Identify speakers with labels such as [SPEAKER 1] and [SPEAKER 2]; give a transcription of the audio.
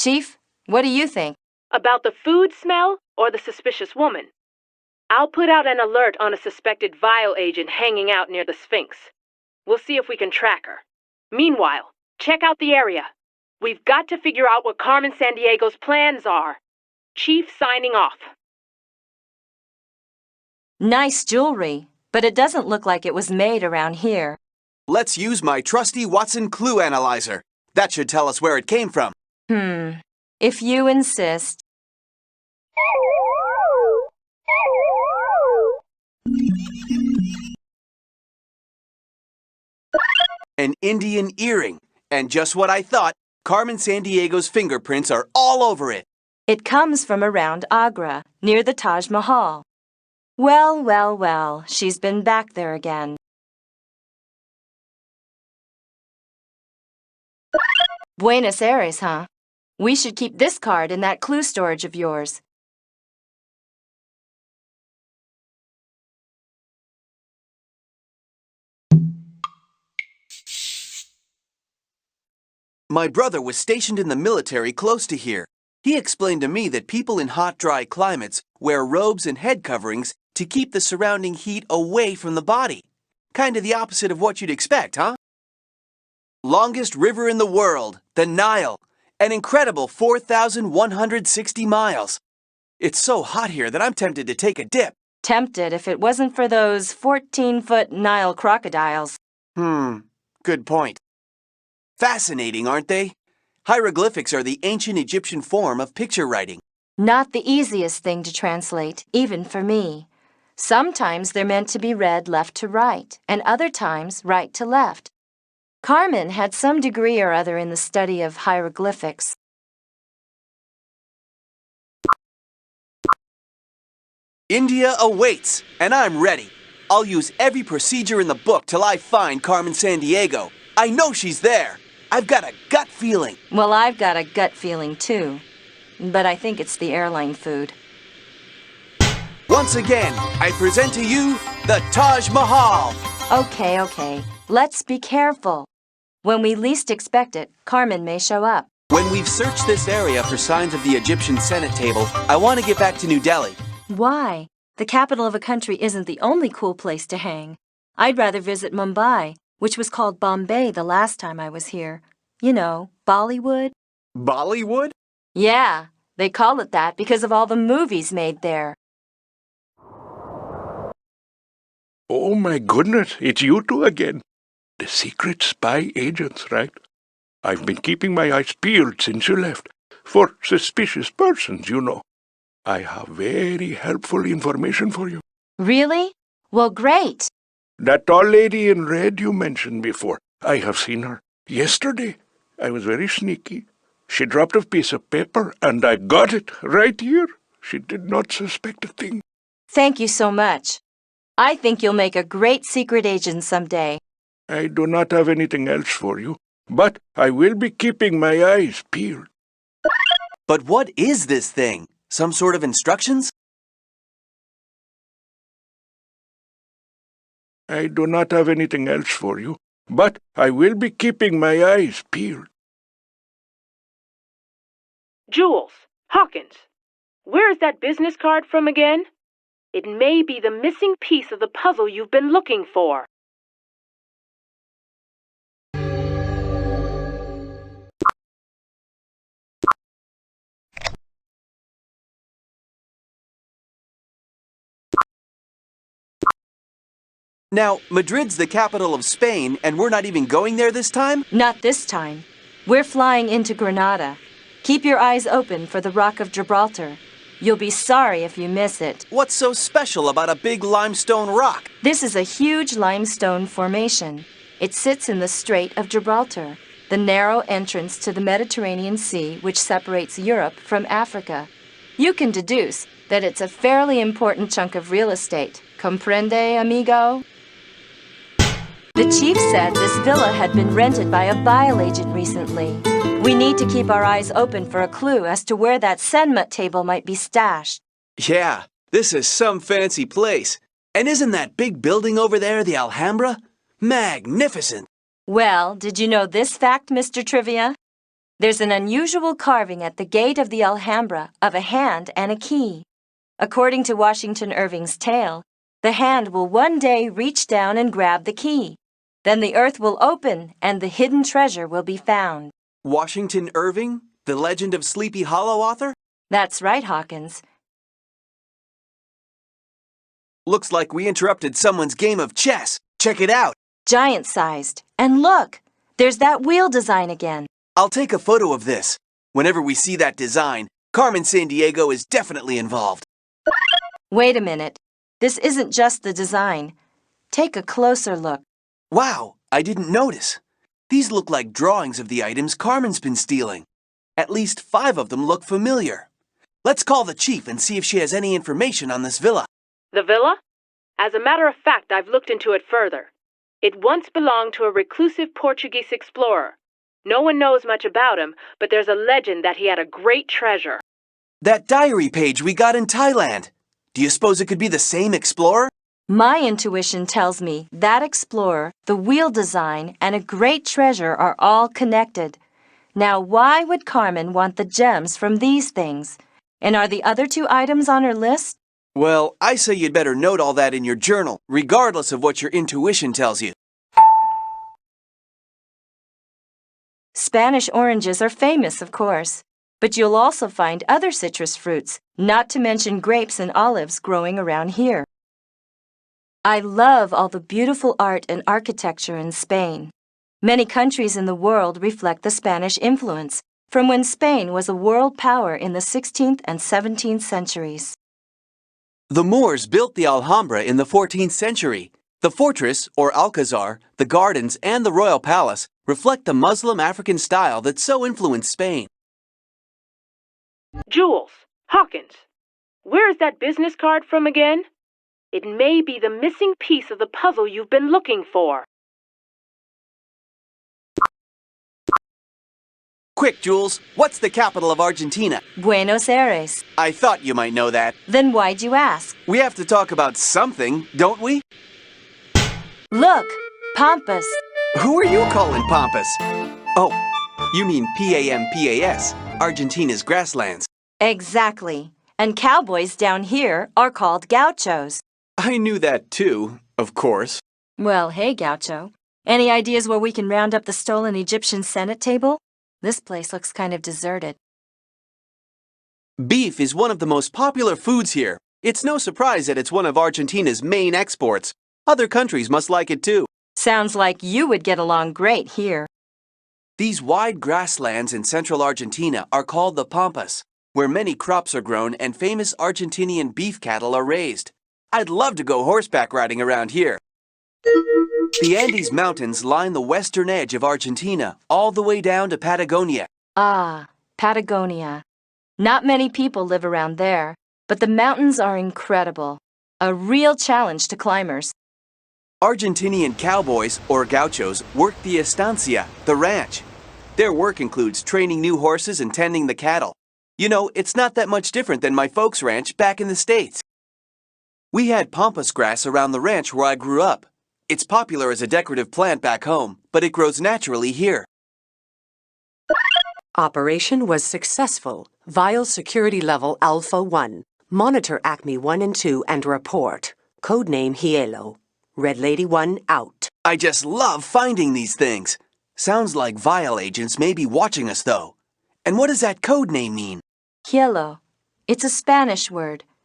[SPEAKER 1] Chief, what do you think?
[SPEAKER 2] About the food smell or the suspicious woman? I'll put out an alert on a suspected vial agent hanging out near the Sphinx. We'll see if we can track her. Meanwhile, check out the area. We've got to figure out what Carmen Sandiego's plans are. Chief signing off.
[SPEAKER 1] Nice jewelry, but it doesn't look like it was made around here.
[SPEAKER 3] Let's use my trusty Watson Clue Analyzer. That should tell us where it came from.
[SPEAKER 1] If you insist.
[SPEAKER 3] An Indian earring. And just what I thought, Carmen Sandiego's fingerprints are all over it.
[SPEAKER 1] It comes from around Agra, near the Taj Mahal. Well, well, well, she's been back there again. Buenos Aires, huh? We should keep this card in that clue storage of yours.
[SPEAKER 3] My brother was stationed in the military close to here. He explained to me that people in hot, dry climates wear robes and head coverings to keep the surrounding heat away from the body. Kind of the opposite of what you'd expect, huh? Longest river in the world, the Nile. An incredible 4,160 miles. It's so hot here that I'm tempted to take a dip.
[SPEAKER 1] Tempted if it wasn't for those 14-foot Nile crocodiles.
[SPEAKER 3] Good point. Fascinating, aren't they? Hieroglyphics are the ancient Egyptian form of picture writing.
[SPEAKER 1] Not the easiest thing to translate, even for me. Sometimes they're meant to be read left to right, and other times right to left. Carmen had some degree or other in the study of hieroglyphics.
[SPEAKER 3] India awaits, and I'm ready. I'll use every procedure in the book till I find Carmen Sandiego. I know she's there. I've got a gut feeling.
[SPEAKER 1] Well, I've got a gut feeling too, but I think it's the airline food.
[SPEAKER 3] Once again, I present to you the Taj Mahal.
[SPEAKER 1] Okay. Let's be careful. When we least expect it, Carmen may show up.
[SPEAKER 3] When we've searched this area for signs of the Egyptian Senate table, I want to get back to New Delhi.
[SPEAKER 1] Why? The capital of a country isn't the only cool place to hang. I'd rather visit Mumbai, which was called Bombay the last time I was here. You know, Bollywood.
[SPEAKER 3] Bollywood?
[SPEAKER 1] Yeah, they call it that because of all the movies made there.
[SPEAKER 4] Oh my goodness, it's you two again. The secret spy agents, right? I've been keeping my eyes peeled since you left. For suspicious persons, you know. I have very helpful information for you.
[SPEAKER 1] Really? Well, great.
[SPEAKER 4] That tall lady in red you mentioned before, I have seen her. Yesterday, I was very sneaky. She dropped a piece of paper, and I got it right here. She did not suspect a thing.
[SPEAKER 1] Thank you so much. I think you'll make a great secret agent someday.
[SPEAKER 4] I do not have anything else for you, but I will be keeping my eyes peeled.
[SPEAKER 3] But what is this thing? Some sort of instructions?
[SPEAKER 4] I do not have anything else for you, but I will be keeping my eyes peeled.
[SPEAKER 2] Jules, Hawkins, where is that business card from again? It may be the missing piece of the puzzle you've been looking for.
[SPEAKER 3] Now, Madrid's the capital of Spain, and we're not even going there this time?
[SPEAKER 1] Not this time. We're flying into Granada. Keep your eyes open for the Rock of Gibraltar. You'll be sorry if you miss it.
[SPEAKER 3] What's so special about a big limestone rock?
[SPEAKER 1] This is a huge limestone formation. It sits in the Strait of Gibraltar, the narrow entrance to the Mediterranean Sea which separates Europe from Africa. You can deduce that it's a fairly important chunk of real estate. Comprende, amigo? The chief said this villa had been rented by a vial agent recently. We need to keep our eyes open for a clue as to where that Senmut table might be stashed.
[SPEAKER 3] Yeah, this is some fancy place. And isn't that big building over there the Alhambra? Magnificent!
[SPEAKER 1] Well, did you know this fact, Mr. Trivia? There's an unusual carving at the gate of the Alhambra of a hand and a key. According to Washington Irving's tale, the hand will one day reach down and grab the key. Then the earth will open and the hidden treasure will be found.
[SPEAKER 3] Washington Irving, the Legend of Sleepy Hollow author?
[SPEAKER 1] That's right, Hawkins.
[SPEAKER 3] Looks like we interrupted someone's game of chess. Check it out.
[SPEAKER 1] Giant-sized. And look, there's that wheel design again.
[SPEAKER 3] I'll take a photo of this. Whenever we see that design, Carmen Sandiego is definitely involved.
[SPEAKER 1] Wait a minute. This isn't just the design. Take a closer look.
[SPEAKER 3] Wow, I didn't notice. These look like drawings of the items Carmen's been stealing. At least 5 of them look familiar. Let's call the chief and see if she has any information on this villa.
[SPEAKER 2] The villa? As a matter of fact, I've looked into it further. It once belonged to a reclusive Portuguese explorer. No one knows much about him, but there's a legend that he had a great treasure.
[SPEAKER 3] That diary page we got in Thailand. Do you suppose it could be the same explorer?
[SPEAKER 1] My intuition tells me that explorer, the wheel design, and a great treasure are all connected. Now, why would Carmen want the gems from these things? And are the other 2 items on her list?
[SPEAKER 3] Well, I say you'd better note all that in your journal, regardless of what your intuition tells you.
[SPEAKER 1] Spanish oranges are famous, of course, but you'll also find other citrus fruits, not to mention grapes and olives growing around here. I love all the beautiful art and architecture in Spain. Many countries in the world reflect the Spanish influence, from when Spain was a world power in the 16th and 17th centuries.
[SPEAKER 3] The Moors built the Alhambra in the 14th century. The fortress, or Alcazar, the gardens, and the royal palace reflect the Muslim African style that so influenced Spain.
[SPEAKER 2] Jules, Hawkins, where is that business card from again? It may be the missing piece of the puzzle you've been looking for.
[SPEAKER 3] Quick, Jules, what's the capital of Argentina?
[SPEAKER 1] Buenos Aires.
[SPEAKER 3] I thought you might know that.
[SPEAKER 1] Then why'd you ask?
[SPEAKER 3] We have to talk about something, don't we?
[SPEAKER 1] Look, Pampas.
[SPEAKER 3] Who are you calling Pampas? Oh, you mean Pampas, Argentina's grasslands.
[SPEAKER 1] Exactly. And cowboys down here are called gauchos.
[SPEAKER 3] I knew that too, of course.
[SPEAKER 1] Well, hey, gaucho. Any ideas where we can round up the stolen Egyptian Senate table? This place looks kind of deserted.
[SPEAKER 3] Beef is one of the most popular foods here. It's no surprise that it's one of Argentina's main exports. Other countries must like it too.
[SPEAKER 1] Sounds like you would get along great here.
[SPEAKER 3] These wide grasslands in central Argentina are called the Pampas, where many crops are grown and famous Argentinian beef cattle are raised. I'd love to go horseback riding around here. The Andes Mountains line the western edge of Argentina, all the way down to Patagonia.
[SPEAKER 1] Ah, Patagonia. Not many people live around there, but the mountains are incredible. A real challenge to climbers.
[SPEAKER 3] Argentinian cowboys, or gauchos, work the estancia, the ranch. Their work includes training new horses and tending the cattle. You know, it's not that much different than my folks' ranch back in the States. We had pampas grass around the ranch where I grew up. It's popular as a decorative plant back home, but it grows naturally here.
[SPEAKER 5] Operation was successful. Vial security level Alpha 1. Monitor Acme 1 and 2 and report. Codename Hielo. Red Lady 1 out.
[SPEAKER 3] I just love finding these things. Sounds like Vial agents may be watching us, though. And what does that code name mean?
[SPEAKER 1] Hielo. It's a Spanish word.